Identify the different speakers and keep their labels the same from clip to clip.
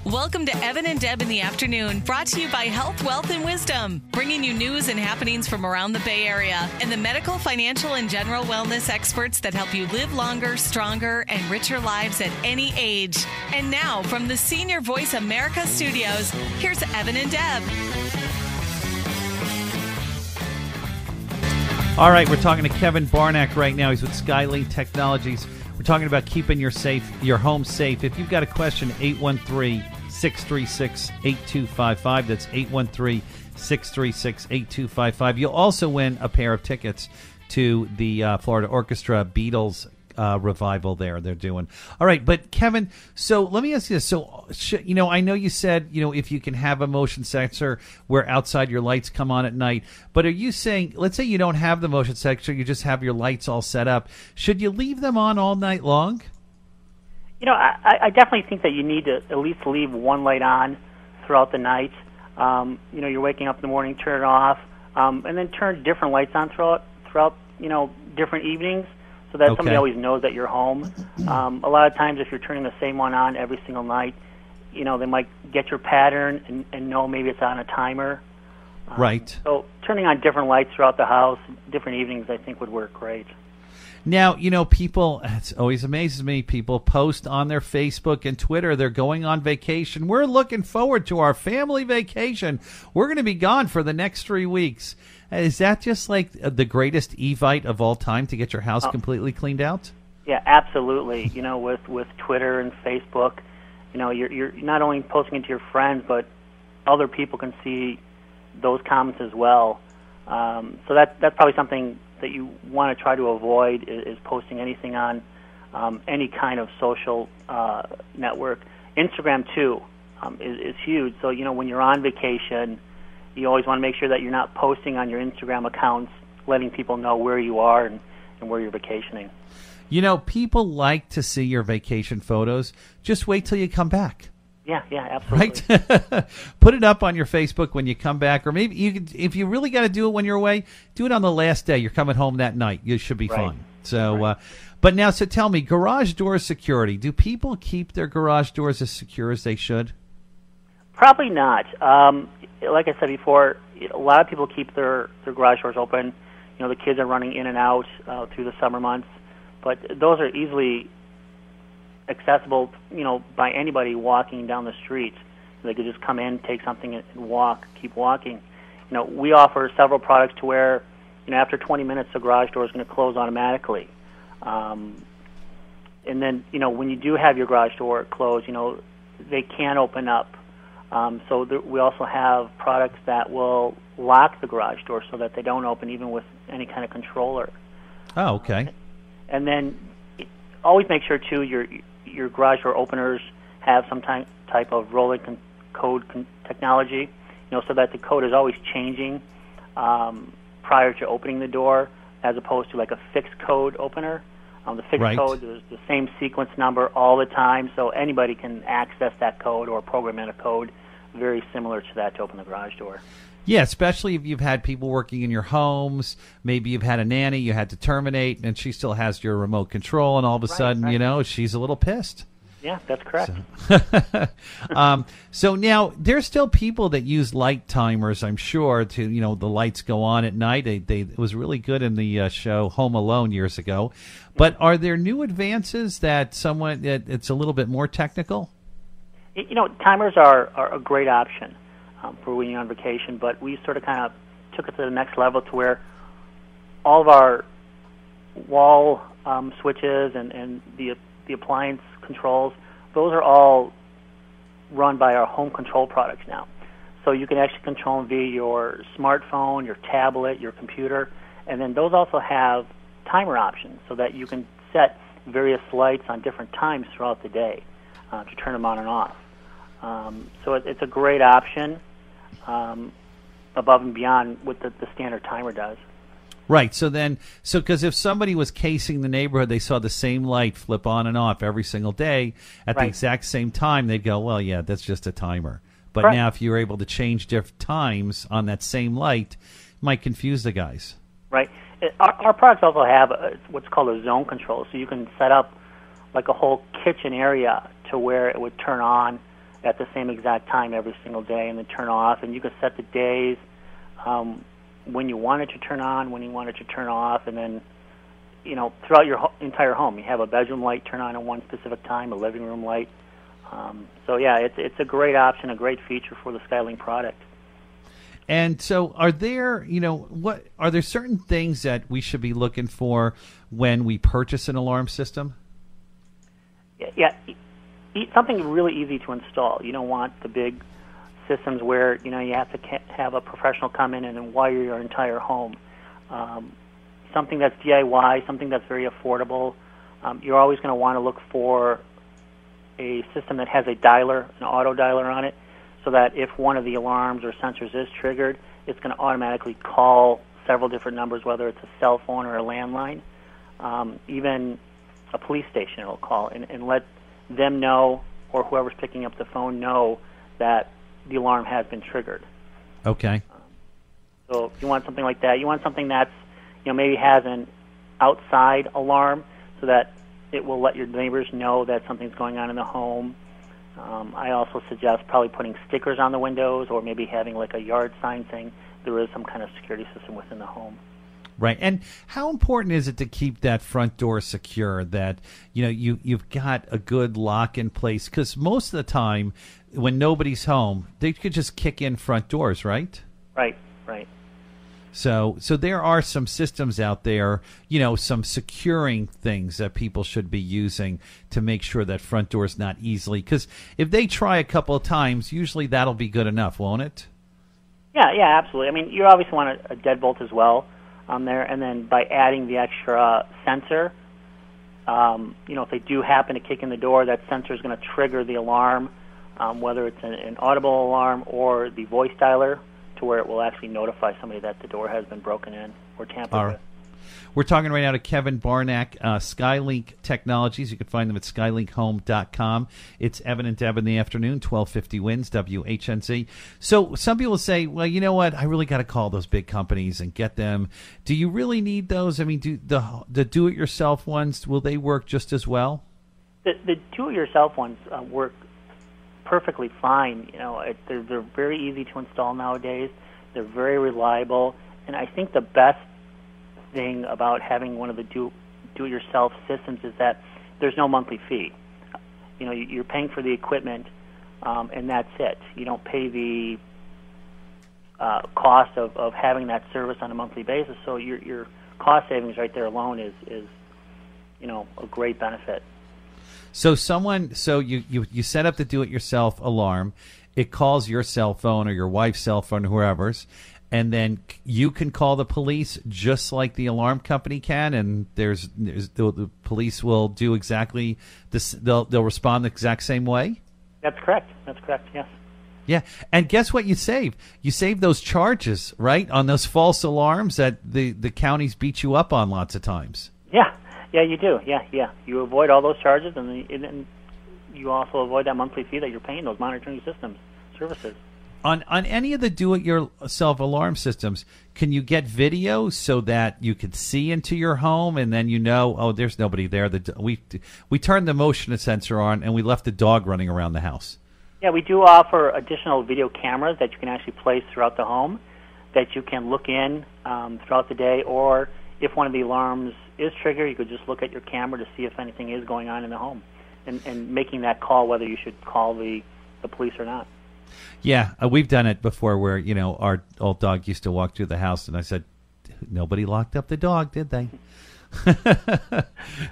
Speaker 1: Welcome to Evan and Deb in the Afternoon, brought to you by Health, Wealth, and Wisdom, bringing you news and happenings from around the Bay Area and the medical, financial, and general wellness experts that help you live longer, stronger, and richer lives at any age. And now, from the Senior Voice America studios, here's Evan and Deb.
Speaker 2: All right, we're talking to Kevin Barnak right now. He's with Skylink Technologies. We're talking about keeping your home safe. If you've got a question, 813-636-8255. That's 813-636-8255. You'll also win a pair of tickets to the Florida Orchestra Beatles revival they're doing. All right, but Kevin, so let me ask you this. So, I know you said, if you can have a motion sensor where outside your lights come on at night, but are you saying, let's say you don't have the motion sensor, you just have your lights all set up, should you leave them on all night long?
Speaker 3: I definitely think that you need to at least leave one light on throughout the night. You're waking up in the morning, turn it off, and then turn different lights on throughout different evenings, so that somebody always knows that you're home. A lot of times if you're turning the same one on every single night, they might get your pattern and know maybe it's on a timer.
Speaker 2: Right.
Speaker 3: So turning on different lights throughout the house, different evenings, I think would work great.
Speaker 2: Now, people, it always amazes me, people post on their Facebook and Twitter, they're going on vacation. We're looking forward to our family vacation. We're going to be gone for the next 3 weeks. Is that just like the greatest Evite of all time to get your house completely cleaned out?
Speaker 3: Yeah, absolutely. With Twitter and Facebook, you're not only posting it to your friends, but other people can see those comments as well. So that's probably something that you want to try to avoid is posting anything on any kind of social network. Instagram, too, is huge. So, when you're on vacation, you always want to make sure that you're not posting on your Instagram accounts, letting people know where you are and where you're vacationing.
Speaker 2: People like to see your vacation photos. Just wait till you come back.
Speaker 3: Yeah, absolutely.
Speaker 2: Right? Put it up on your Facebook when you come back, or maybe you could, if you really got to do it when you're away, do it on the last day. You're coming home that night. You should be fine. So, but now, so tell me, garage door security. Do people keep their garage doors as secure as they should?
Speaker 3: Probably not. Like I said before, a lot of people keep their garage doors open. The kids are running in and out through the summer months, but those are easily accessible, by anybody walking down the street. They could just come in, take something, and keep walking. We offer several products to where, after 20 minutes, the garage door is going to close automatically. And then, when you do have your garage door closed, they can open up. We also have products that will lock the garage door so that they don't open even with any kind of controller.
Speaker 2: Oh, okay.
Speaker 3: And then always make sure, too, your garage door openers have some type of rolling code technology, so that the code is always changing prior to opening the door, as opposed to like a fixed code opener. The fixed code is the same sequence number all the time, so anybody can access that code or program in a code very similar to that to open the garage door.
Speaker 2: Yeah, especially if you've had people working in your homes. Maybe you've had a nanny you had to terminate, and she still has your remote control, and all of a sudden, she's a little pissed.
Speaker 3: Yeah, that's correct.
Speaker 2: So now, there's still people that use light timers, I'm sure, to, the lights go on at night. It was really good in the show Home Alone years ago. But are there new advances that it's a little bit more technical?
Speaker 3: Timers are a great option for when you're on vacation, but we sort of kind of took it to the next level to where all of our wall switches and the appliance controls, those are all run by our home control products now. So you can actually control them via your smartphone, your tablet, your computer, and then those also have timer options so that you can set various lights on different times throughout the day to turn them on and off. So it's a great option above and beyond what the standard timer does.
Speaker 2: Right. So because if somebody was casing the neighborhood, they saw the same light flip on and off every single day at the exact same time, they'd go, well, yeah, that's just a timer. But now if you're able to change different times on that same light, it might confuse the guys.
Speaker 3: Right. Our products also have what's called a zone control, so you can set up like a whole kitchen area to where it would turn on at the same exact time every single day and then turn off. And you can set the days when you want it to turn on, when you want it to turn off, and then, throughout your entire home. You have a bedroom light turn on at one specific time, a living room light. It's a great option, a great feature for the Skylink product.
Speaker 2: And so are there certain things that we should be looking for when we purchase an alarm system?
Speaker 3: Yeah, something really easy to install. You don't want the big systems where, you have to have a professional come in and wire your entire home. Something that's DIY, something that's very affordable. You're always going to want to look for a system that has a dialer, an auto dialer on it, so that if one of the alarms or sensors is triggered, it's going to automatically call several different numbers, whether it's a cell phone or a landline. Even a police station it'll call and let them know, or whoever's picking up the phone know, that the alarm has been triggered.
Speaker 2: Okay.
Speaker 3: So if you want something like that, you want something that's, maybe has an outside alarm so that it will let your neighbors know that something's going on in the home. I also suggest probably putting stickers on the windows, or maybe having like a yard sign saying there is some kind of security system within the home.
Speaker 2: Right. And how important is it to keep that front door secure, that, you've got a good lock in place? Because most of the time when nobody's home, they could just kick in front doors, right?
Speaker 3: Right.
Speaker 2: So there are some systems out there, some securing things that people should be using to make sure that front door is not easily. Because if they try a couple of times, usually that'll be good enough, won't it?
Speaker 3: Yeah, absolutely. I mean, you obviously want a deadbolt as well on there, and then by adding the extra sensor, if they do happen to kick in the door, that sensor is going to trigger the alarm, whether it's an audible alarm or the voice dialer, to where it will actually notify somebody that the door has been broken in or tampered with.
Speaker 2: We're talking right now to Kevin Barnak, Skylink Technologies. You can find them at skylinkhome.com. It's Evan and Deb in the afternoon, 1250 wins, WHNZ. So some people say, well, you know what? I really got to call those big companies and get them. Do you really need those? I mean, do the do-it-yourself ones, will they work just as well?
Speaker 3: The do-it-yourself ones work perfectly fine. They're very easy to install nowadays. They're very reliable. And I think the best thing about having one of the do-it-yourself systems is that there's no monthly fee. You're paying for the equipment, and that's it. You don't pay the cost of having that service on a monthly basis. So your cost savings right there alone is a great benefit.
Speaker 2: So you set up the do-it-yourself alarm. It calls your cell phone or your wife's cell phone, whoever's, and then you can call the police just like the alarm company can, and the police will do exactly this. They'll respond the exact same way.
Speaker 3: That's correct. Yes.
Speaker 2: Yeah, and guess what you save? You save those charges, right, on those false alarms that the counties beat you up on lots of times.
Speaker 3: Yeah, you do. Yeah. You avoid all those charges, and you also avoid that monthly fee that you're paying those monitoring systems services.
Speaker 2: On any of the do-it-yourself alarm systems, can you get video so that you could see into your home, and then there's nobody there? We turned the motion sensor on, and we left the dog running around the house.
Speaker 3: Yeah, we do offer additional video cameras that you can actually place throughout the home, that you can look in throughout the day, or if one of the alarms is triggered, you could just look at your camera to see if anything is going on in the home, and making that call whether you should call the police or not.
Speaker 2: Yeah, we've done it before where, our old dog used to walk through the house, and I said, nobody locked up the dog, did they?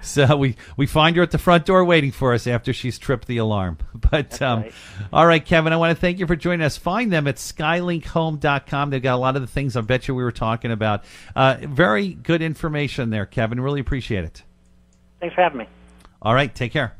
Speaker 2: So we find her at the front door waiting for us after she's tripped the alarm. But right. All right, Kevin, I want to thank you for joining us. Find them at skylinkhome.com. They've got a lot of the things I bet you we were talking about. Very good information there, Kevin. Really appreciate it.
Speaker 3: Thanks for having me.
Speaker 2: All right, take care.